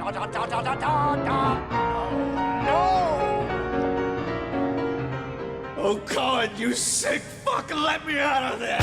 Oh God, you sick fuck, let me out of there!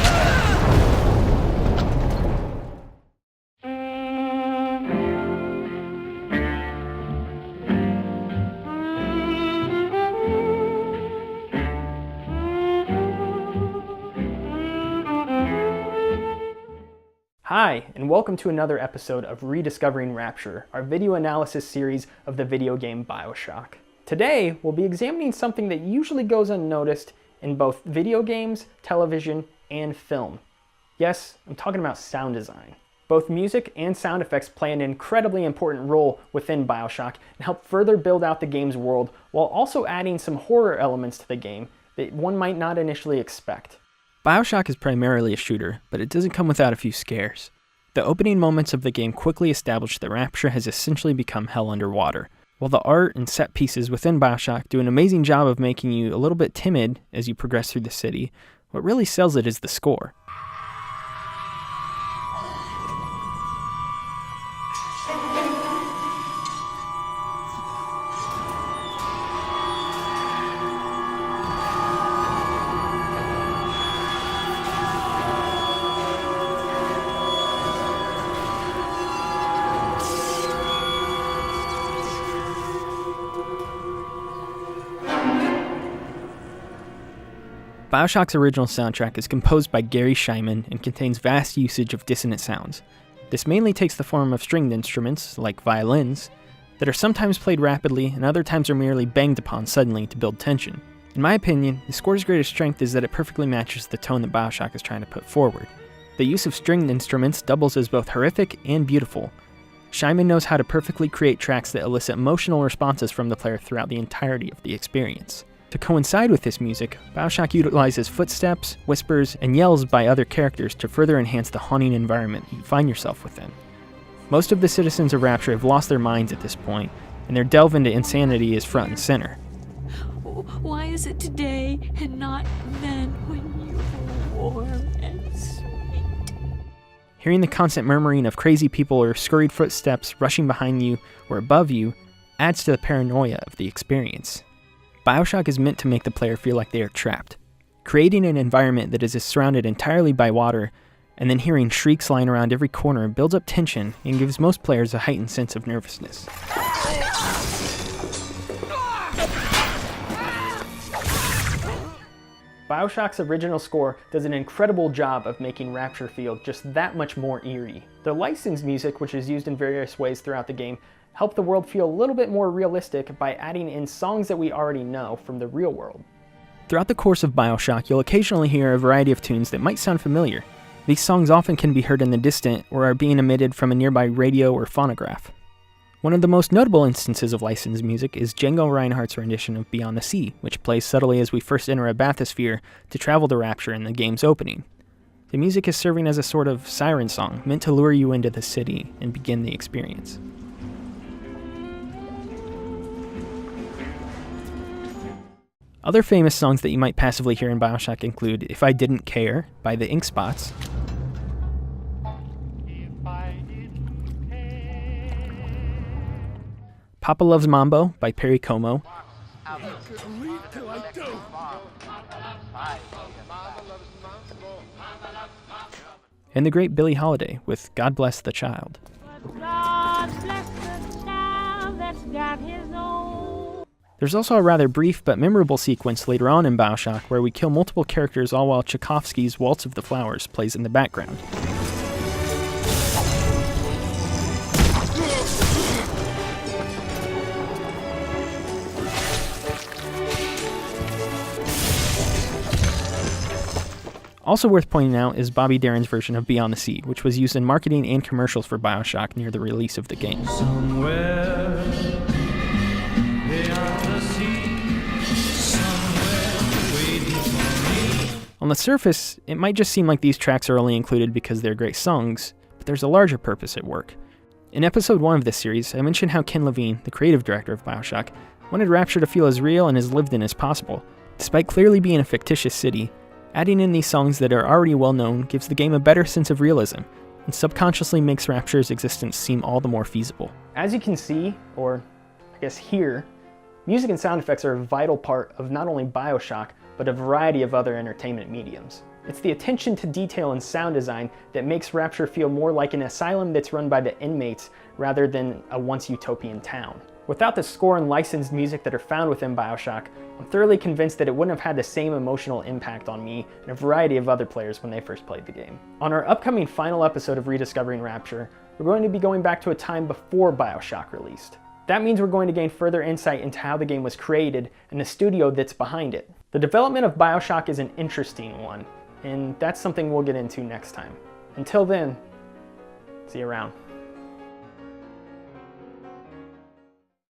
Hi, and welcome to another episode of Rediscovering Rapture, our video analysis series of the video game BioShock. Today, we'll be examining something that usually goes unnoticed in both video games, television, and film. Yes, I'm talking about sound design. Both music and sound effects play an incredibly important role within BioShock and help further build out the game's world while also adding some horror elements to the game that one might not initially expect. BioShock is primarily a shooter, but it doesn't come without a few scares. The opening moments of the game quickly establish that Rapture has essentially become hell underwater. While the art and set pieces within BioShock do an amazing job of making you a little bit timid as you progress through the city, what really sells it is the score. BioShock's original soundtrack is composed by Gary Scheinman and contains vast usage of dissonant sounds. This mainly takes the form of stringed instruments, like violins, that are sometimes played rapidly and other times are merely banged upon suddenly to build tension. In my opinion, the score's greatest strength is that it perfectly matches the tone that BioShock is trying to put forward. The use of stringed instruments doubles as both horrific and beautiful. Scheinman knows how to perfectly create tracks that elicit emotional responses from the player throughout the entirety of the experience. To coincide with this music, BioShock utilizes footsteps, whispers, and yells by other characters to further enhance the haunting environment you find yourself within. Most of the citizens of Rapture have lost their minds at this point, and their delve into insanity is front and center. Why is it today and not then when you were warm and sweet? Hearing the constant murmuring of crazy people or scurried footsteps rushing behind you or above you adds to the paranoia of the experience. BioShock is meant to make the player feel like they are trapped. Creating an environment that is surrounded entirely by water, and then hearing shrieks lying around every corner builds up tension and gives most players a heightened sense of nervousness. BioShock's original score does an incredible job of making Rapture feel just that much more eerie. The licensed music, which is used in various ways throughout the game, help the world feel a little bit more realistic by adding in songs that we already know from the real world. Throughout the course of BioShock, you'll occasionally hear a variety of tunes that might sound familiar. These songs often can be heard in the distant or are being emitted from a nearby radio or phonograph. One of the most notable instances of licensed music is Django Reinhardt's rendition of Beyond the Sea, which plays subtly as we first enter a bathysphere to travel to Rapture in the game's opening. The music is serving as a sort of siren song meant to lure you into the city and begin the experience. Other famous songs that you might passively hear in BioShock include If I Didn't Care by the Ink Spots, Papa Loves Mambo by Perry Como, and the great Billie Holiday with God Bless the Child. God bless the child that's got his own. There's also a rather brief but memorable sequence later on in BioShock where we kill multiple characters all while Tchaikovsky's Waltz of the Flowers plays in the background. Also worth pointing out is Bobby Darin's version of Beyond the Sea, which was used in marketing and commercials for BioShock near the release of the game. Somewhere beyond the sea, somewhere waiting for me. On the surface, it might just seem like these tracks are only included because they're great songs, but there's a larger purpose at work. In episode 1 of this series, I mentioned how Ken Levine, the creative director of BioShock, wanted Rapture to feel as real and as lived in as possible. Despite clearly being a fictitious city, adding in these songs that are already well known gives the game a better sense of realism, and subconsciously makes Rapture's existence seem all the more feasible. As you can see, or I guess hear, music and sound effects are a vital part of not only BioShock, but a variety of other entertainment mediums. It's the attention to detail and sound design that makes Rapture feel more like an asylum that's run by the inmates rather than a once utopian town. Without the score and licensed music that are found within BioShock, I'm thoroughly convinced that it wouldn't have had the same emotional impact on me and a variety of other players when they first played the game. On our upcoming final episode of Rediscovering Rapture, we're going to be going back to a time before BioShock released. That means we're going to gain further insight into how the game was created and the studio that's behind it. The development of BioShock is an interesting one, and that's something we'll get into next time. Until then, see you around.